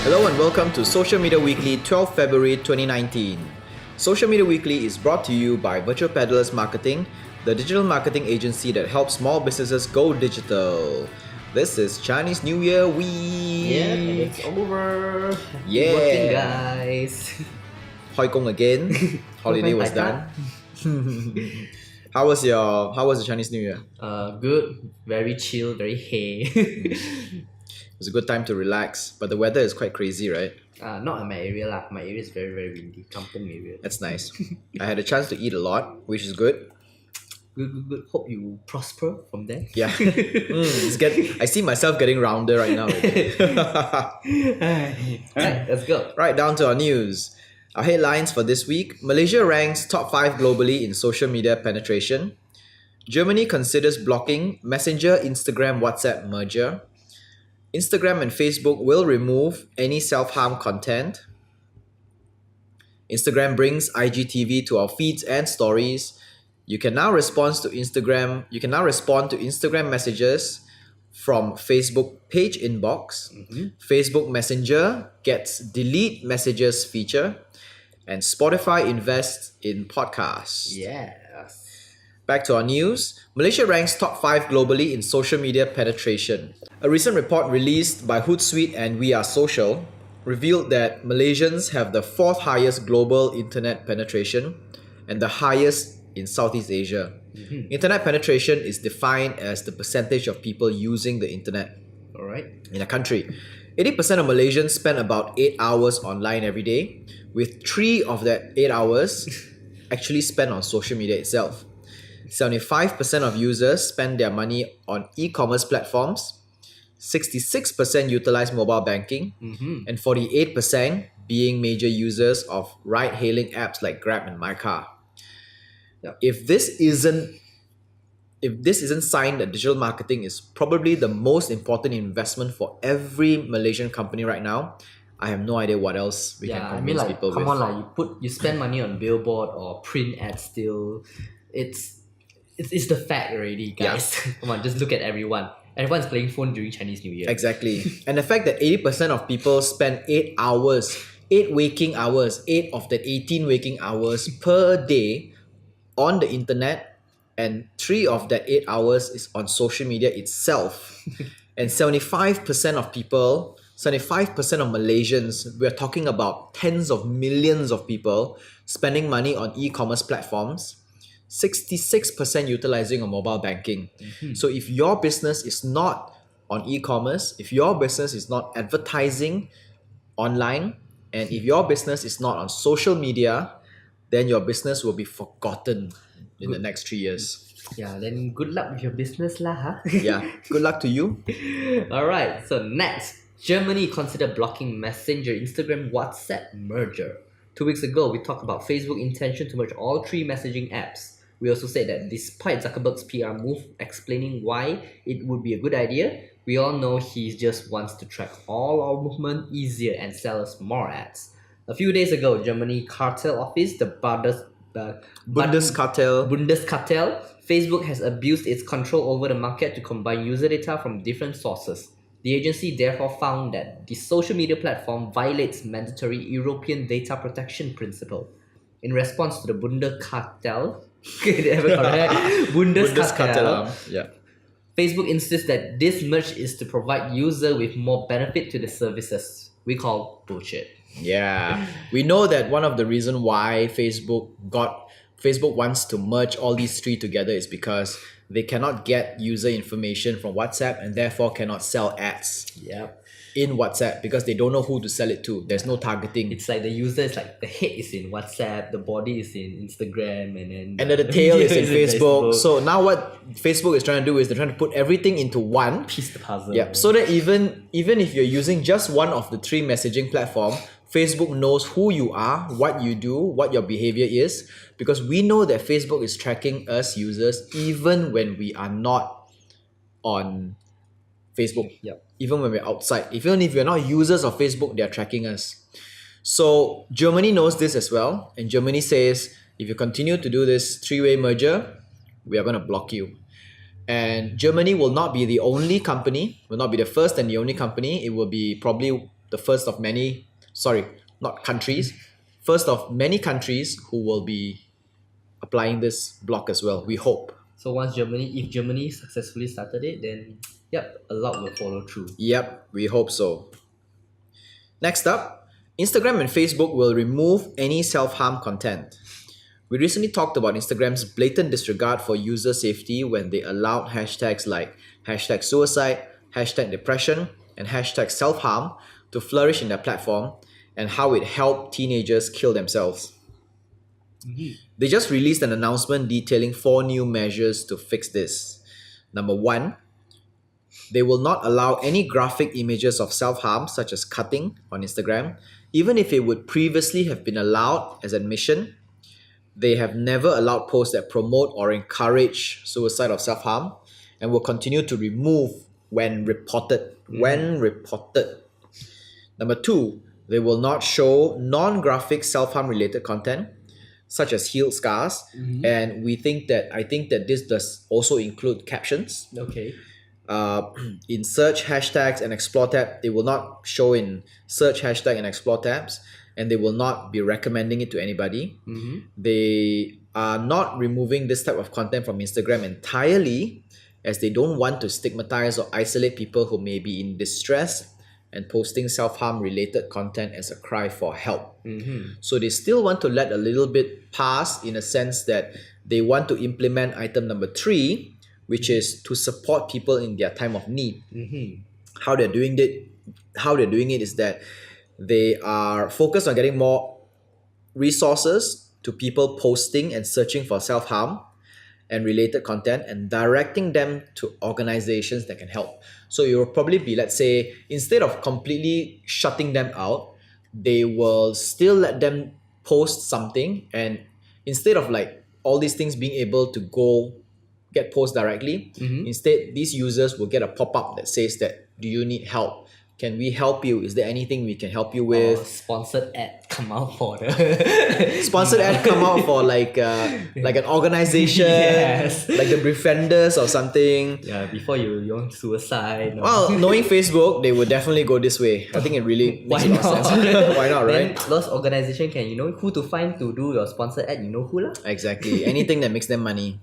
Hello and welcome to Social Media Weekly 12 February 2019. Social Media Weekly is brought to you by Virtual Peddlers Marketing, the digital marketing agency that helps small businesses go digital. This is Chinese New Year week. Yeah, and it's over. Yeah. Working, guys. Hoi Gong again. Holiday was done. How was the Chinese New Year? Good. Very chill. Very hey. It was a good time to relax, but the weather is quite crazy, right? Not in my area lah. My area is very very windy. Kampung area. That's nice. I had a chance to eat a lot, which is good. Good. Hope you prosper from there. Yeah. I see myself getting rounder right now. Alright, let's go. Right, down to our news. Our headlines for this week: Malaysia ranks top 5 globally in social media penetration. Germany considers blocking Messenger, Instagram, WhatsApp merger. Instagram and Facebook will remove any self-harm content. Instagram brings IGTV to our feeds and stories. You can now respond to Instagram messages from Facebook page inbox. Facebook Messenger gets delete messages feature, and Spotify invests in podcasts. Yes. Back to our news. Malaysia ranks top 5 globally in social media penetration. A recent report released by Hootsuite and We Are Social revealed that Malaysians have the 4th highest global internet penetration and the highest in Southeast Asia. Internet penetration is defined as the percentage of people using the internet Alright. in a country. 80% of Malaysians spend about 8 hours online every day, with 3 of that 8 hours actually spent on social media itself. 75% of users spend their money on e-commerce platforms, 66% utilize mobile banking, and 48% being major users of ride-hailing apps like Grab and MyCar. Yep. If this isn't signed that digital marketing is probably the most important investment for every Malaysian company right now, I have no idea what else we can convince people come with. on you spend money on billboard or print ads still. It's the fact already, guys. Come on, just look at everyone. Everyone's playing phone during Chinese New Year. Exactly. And the fact that 80% of people spend 8 hours, 8 waking hours, 8 of the 18 waking hours per day on the internet, and 3 of that 8 hours is on social media itself. And 75% of Malaysians, we're talking about tens of millions of people spending money on e-commerce platforms, 66% utilizing a mobile banking. So if your business is not on e-commerce, if your business is not advertising online, and if your business is not on social media, then your business will be forgotten in the next 3 years. Yeah, then good luck with your business lah, huh? Yeah, good luck to you. Alright, so next, Germany considered blocking Messenger, Instagram, WhatsApp merger. 2 weeks ago, we talked about Facebook intention to merge all 3 messaging apps. We also said that despite Zuckerberg's PR move explaining why it would be a good idea, we all know he just wants to track all our movement easier and sell us more ads. A few days ago, Germany cartel office, the Bundeskartell, Facebook has abused its control over the market to combine user data from different sources. The agency therefore found that the social media platform violates mandatory European data protection principle. In response to the Bundeskartell, Yeah. Facebook insists that this merge is to provide user with more benefit to the services. We call bullshit. Yeah. We know that one of the reasons why Facebook wants to merge all these 3 together is because they cannot get user information from WhatsApp and therefore cannot sell ads in WhatsApp because they don't know who to sell it to. There's no targeting. It's like the user is like the head is in WhatsApp, the body is in Instagram, and then the tail is in Facebook. So now what Facebook is trying to do is they're trying to put everything into one piece the puzzle. Yeah. So that even if you're using just one of the 3 messaging platform, Facebook knows who you are, what you do, what your behavior is, because we know that Facebook is tracking us users even when we are not on Facebook. Yep. Even when we're outside. Even if we're not users of Facebook, they're tracking us. So Germany knows this as well. And Germany says, if you continue to do this 3-way merger, we are going to block you. And Germany will not be the only company, will not be the first and the only company. It will be probably the first of many, sorry, not countries, first of many countries who will be applying this block as well. We hope. So if Germany successfully started it, then yep, a lot will follow through. Yep, we hope so. Next up, Instagram and Facebook will remove any self-harm content. We recently talked about Instagram's blatant disregard for user safety when they allowed hashtags like hashtag suicide, hashtag depression, and hashtag self-harm to flourish in their platform, and how it helped teenagers kill themselves. They just released an announcement detailing 4 new measures to fix this. Number 1, they will not allow any graphic images of self-harm such as cutting on Instagram, even if it would previously have been allowed as admission. They have never allowed posts that promote or encourage suicide or self-harm, and will continue to remove when reported. Number 2, they will not show non-graphic self-harm related content such as healed scars, and I think that this does also include captions. Okay. In search hashtags and explore tab, they will not show in search hashtag and explore tabs, and they will not be recommending it to anybody. They are not removing this type of content from Instagram entirely, as they don't want to stigmatize or isolate people who may be in distress and posting self-harm related content as a cry for help. So they still want to let a little bit pass, in a sense that they want to implement item number 3, which is to support people in their time of need. How they're doing it is that they are focused on getting more resources to people posting and searching for self-harm and related content, and directing them to organizations that can help. So it will probably be, let's say, instead of completely shutting them out, they will still let them post something, and instead of like all these things being able to go get post directly, instead these users will get a pop-up that says that, do you need help? Can we help you? Is there anything we can help you with? Or sponsored ad come out for the Sponsored ad come out for like an organization, Yes. like the Befrienders or something. yeah, before you want suicide. Well, knowing Facebook, they would definitely go this way. I think it really Why makes a lot of sense. Why not, right? Then those organization can, who to find to do your sponsored ad, who lah. Exactly. Anything that makes them money.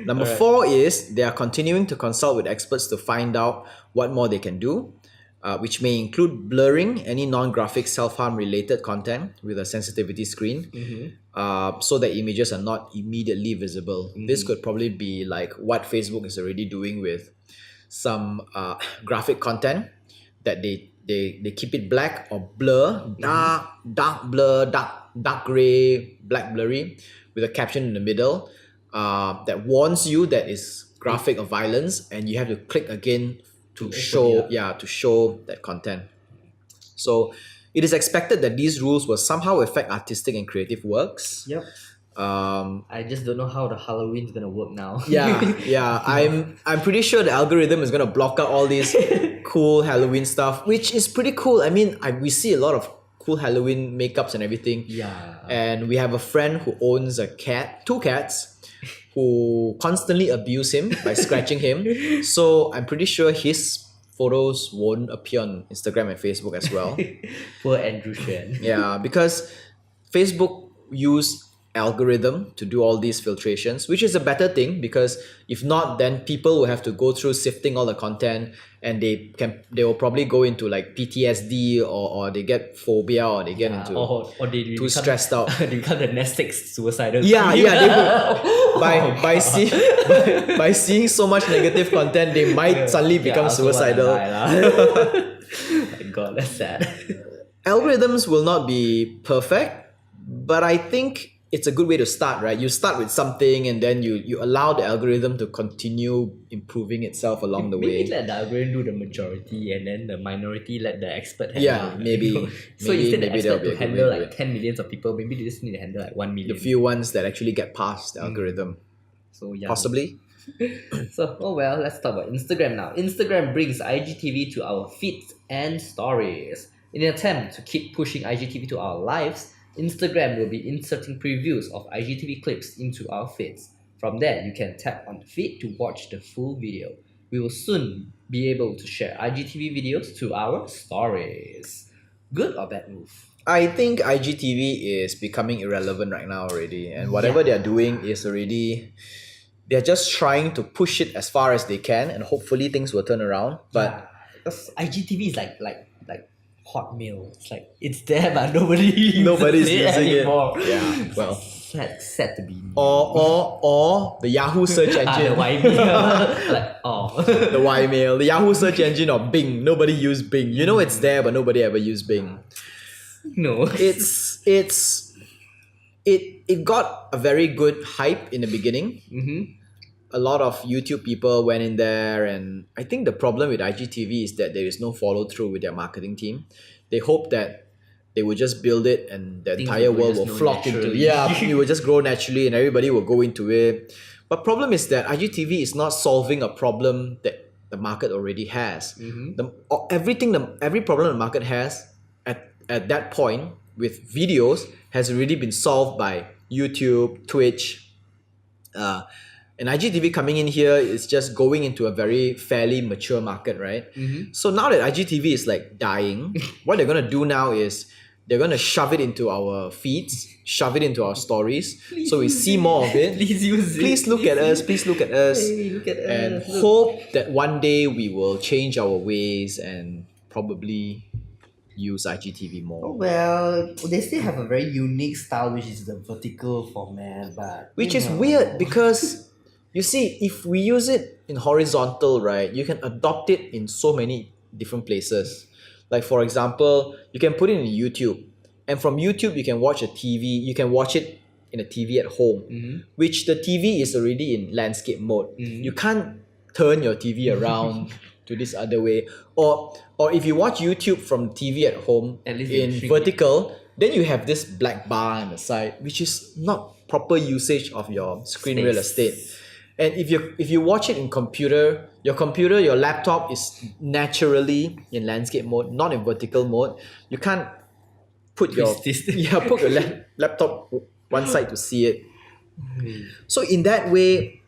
Number 4 is they are continuing to consult with experts to find out what more they can do, which may include blurring any non-graphic self-harm related content with a sensitivity screen, so that images are not immediately visible. This could probably be like what Facebook is already doing with some graphic content, that they keep it black or blur, dark blur, dark gray, black blurry, with a caption in the middle that warns you that is graphic or violence, and you have to click again to show that content. So it is expected that these rules will somehow affect artistic and creative works. Yep. I just don't know how the Halloween's gonna work now. Yeah. I'm pretty sure the algorithm is gonna block out all these cool Halloween stuff, which is pretty cool. I mean, we see a lot of cool Halloween makeups and everything. Yeah. And we have a friend who owns two cats, who constantly abuse him by scratching him. So I'm pretty sure his photos won't appear on Instagram and Facebook as well. Poor Andrew Shen. Yeah, because Facebook use algorithm to do all these filtrations, which is a better thing, because if not, then people will have to go through sifting all the content, and they will probably go into like PTSD, or they get phobia, or they get into or they too stressed out. They become the Netflix suicidal. Yeah, they will. By seeing so much negative content, they might suddenly become suicidal. My God, that's sad. Algorithms will not be perfect, but I think it's a good way to start, right? You start with something, and then you allow the algorithm to continue improving itself along the way. Maybe let the algorithm do the majority, and then the minority let the expert handle. Yeah, maybe. So instead the expert to handle way to do like 10 millions of people, maybe they just need to handle like 1 million. The few ones that actually get past the algorithm. So yeah. Possibly. So, let's talk about Instagram now. Instagram brings IGTV to our feeds and stories. In an attempt to keep pushing IGTV to our lives, Instagram will be inserting previews of IGTV clips into our feeds. From there, you can tap on the feed to watch the full video. We will soon be able to share IGTV videos to our stories. Good or bad move? I think IGTV is becoming irrelevant right now already, and whatever they're doing is already. They're just trying to push it as far as they can, and hopefully things will turn around. But because IGTV is like Hotmail. It's like it's there, but nobody nobody's uses using it. anymore. Yeah, well, sad to be. or the Yahoo search The engine, YB. Like the Ymail, the Yahoo search engine, or Bing. Nobody used Bing. You know it's there, but nobody ever used Bing. no. It got a very good hype in the beginning. Mm-hmm. A lot of YouTube people went in there, and I think the problem with IGTV is that there is no follow through with their marketing team. They hope that they will just build it and the Things entire will world just will grow flock into it. naturally. Yeah, it will just grow naturally and everybody will go into it. But problem is that IGTV is not solving a problem that the market already has. Every problem the market has at that point with videos has already been solved by YouTube, Twitch, and IGTV coming in here is just going into a very fairly mature market, right? So now that IGTV is like dying, what they're gonna do now is they're gonna shove it into our feeds, shove it into our stories, so we see more of it. Please use it. Please look at us. Please look at us, Hey, look at and us. Look. hope that one day we will change our ways and probably use IGTV more. Well, they still have a very unique style, which is the vertical format, but Which you is know. weird because you see, if we use it in horizontal, right, you can adopt it in so many different places. Like for example, you can put it in YouTube, and from YouTube you can watch a TV. You can watch it in a TV at home, which the TV is already in landscape mode. You can't turn your TV around to this other way, or if you watch YouTube from TV at home At least you in shrink it. vertical, then you have this black bar on the side, which is not proper usage of your screen real Space. estate. And if you watch it in your laptop is naturally in landscape mode, not in vertical mode. You can't put Twist this. put your laptop one side to see it. So in that way,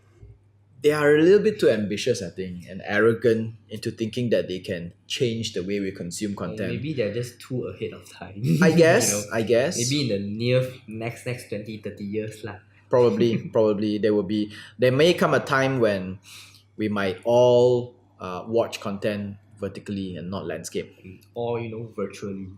they are a little bit too ambitious, I think, and arrogant into thinking that they can change the way we consume content. Maybe they're just too ahead of time. I guess. You know, I guess. maybe in the near next 20, 30 years lah. Probably there may come a time when we might all watch content vertically and not landscape. Or virtually.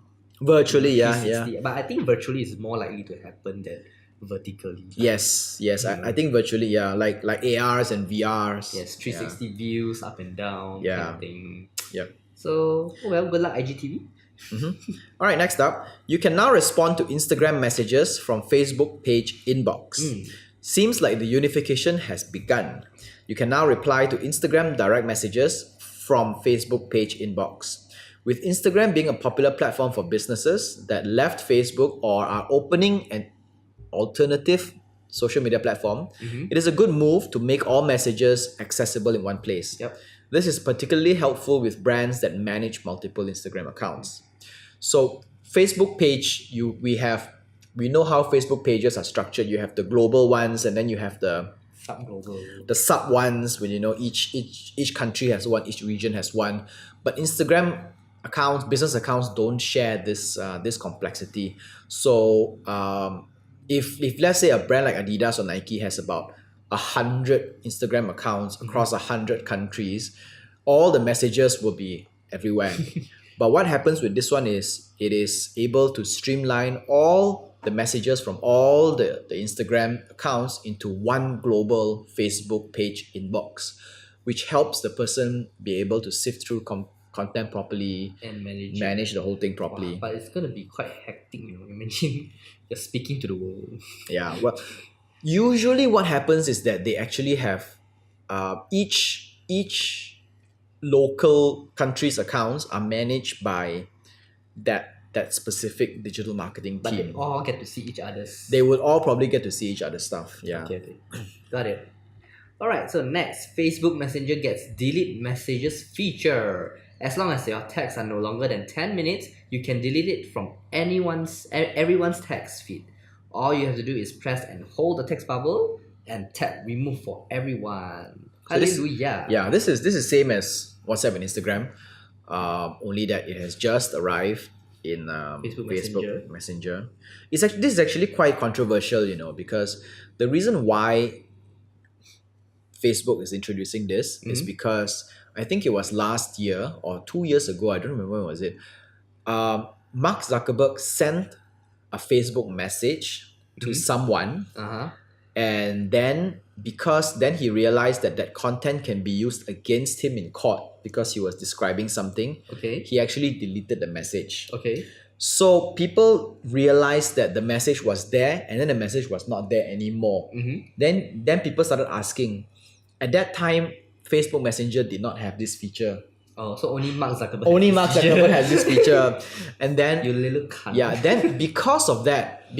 Virtually, yeah. 360. But I think virtually is more likely to happen than vertically. Yes. I think virtually, yeah, like ARs and VRs. Yes, 360 views up and down kind Yeah. of thing. Yep. So, well, good luck IGTV. All right, next up, you can now respond to Instagram messages from Facebook page inbox. Seems like the unification has begun. You can now reply to Instagram direct messages from Facebook page inbox. With Instagram being a popular platform for businesses that left Facebook or are opening an alternative social media platform, it is a good move to make all messages accessible in one place. Yep. This is particularly helpful with brands that manage multiple Instagram accounts. So Facebook page, we know how Facebook pages are structured. You have the global ones, and then you have the Sub-global. sub ones when each country has one, each region has one. But Instagram accounts, business accounts don't share this complexity. So if let's say a brand like Adidas or Nike has about 100 Instagram accounts across 100 countries, all the messages will be everywhere. But what happens with this one is it is able to streamline all the messages from all the Instagram accounts into one global Facebook page inbox, which helps the person be able to sift through content properly, And manage the whole thing Wow, properly. but it's gonna be quite hectic, Imagine you're speaking to the world. Yeah, well, usually what happens is that they actually have each local country's accounts are managed by that specific digital marketing But they team. all get to see each other's. They would all probably get to see each other's stuff. Yeah. Okay. Got it. Alright, so next, Facebook Messenger gets delete messages feature. As long as your texts are no longer than 10 minutes, you can delete it from everyone's text feed. All you have to do is press and hold the text bubble and tap remove for everyone. So this- Hallelujah. Yeah, this is same as WhatsApp and Instagram, only that it has just arrived in Facebook Facebook Messenger. This is actually quite controversial, because the reason why Facebook is introducing this is because I think it was last year or 2 years ago. I don't remember when was it. Mark Zuckerberg sent a Facebook message to someone, and then then he realized that content can be used against him in court because he was describing something. Okay. He actually deleted the message. Okay. So people realized that the message was there, and then the message was not there anymore. Then people started asking. At that time, Facebook Messenger did not have this feature. Oh, so only Mark Zuckerberg. Only Mark Zuckerberg has this feature, and then You little cunt. yeah, then because of that,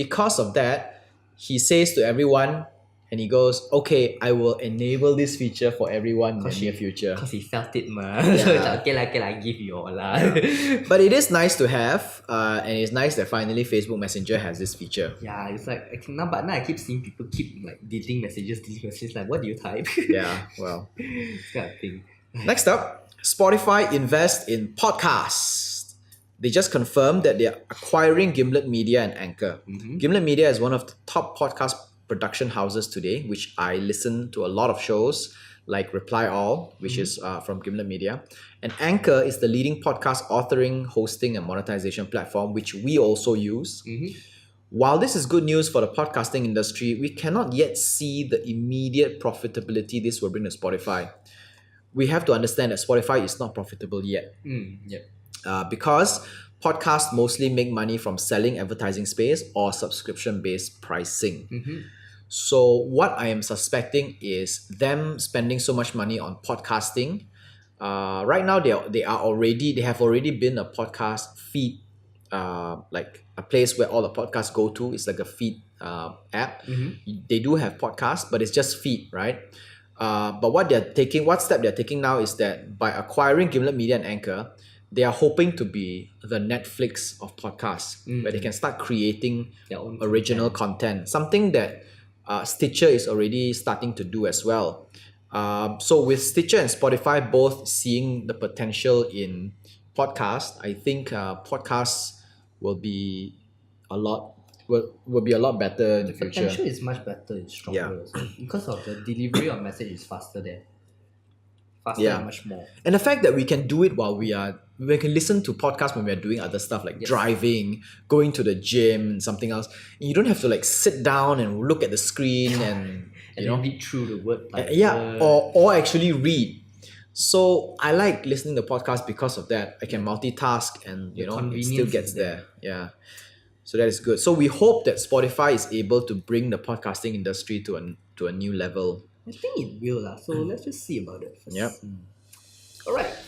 he says to everyone, and he goes, "Okay, I will enable this feature for everyone in the near future." Because he felt it, man. So it's like, okay lah, give you all lah. But it is nice to have, and it's nice that finally Facebook Messenger has this feature. Yeah, it's like now I keep seeing people keep like deleting messages. Like, what do you type? Yeah, well. This kind of thing. Next up, Spotify invest in podcasts. They just confirmed that they are acquiring Gimlet Media and Anchor. Gimlet Media is one of the top podcast production houses today, which I listen to a lot of shows like Reply All, which is from Gimlet Media. And Anchor is the leading podcast authoring, hosting, and monetization platform, which we also use. While this is good news for the podcasting industry, we cannot yet see the immediate profitability this will bring to Spotify. We have to understand that Spotify is not profitable yet. Because podcasts mostly make money from selling advertising space or subscription-based pricing. So what I am suspecting is them spending so much money on podcasting. Right now, they have already been a podcast feed, like a place where all the podcasts go to. It's like a feed app. They do have podcasts, but it's just feed, right? But what step they're taking now is that by acquiring Gimlet Media and Anchor, they are hoping to be the Netflix of podcasts, where they can start creating Their own original content, something that Stitcher is already starting to do as well. So with Stitcher and Spotify both seeing the potential in podcasts, I think podcasts will be a lot better in the future. Potential is much better and stronger Yeah. also, because of the delivery of message is faster there. Faster Yeah. and much more. And the fact that we can do it while we can listen to podcasts when we are doing other stuff like driving, going to the gym, and something else. And you don't have to like sit down and look at the screen and And read through the word. or actually read. So I like listening to podcasts because of that. I can multitask and it still convenience gets is there. Yeah. So that is good. So we hope that Spotify is able to bring the podcasting industry to a new level. I think it will lah. So let's just see about it first. Yep.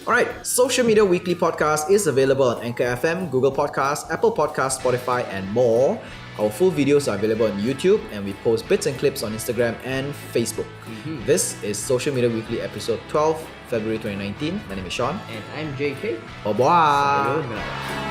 Alright. Social Media Weekly Podcast is available on Anchor FM, Google Podcasts, Apple Podcasts, Spotify, and more. Our full videos are available on YouTube, and we post bits and clips on Instagram and Facebook. This is Social Media Weekly episode 12, February 2019. My name is Sean. And I'm JK. Au revoir. Sayonara.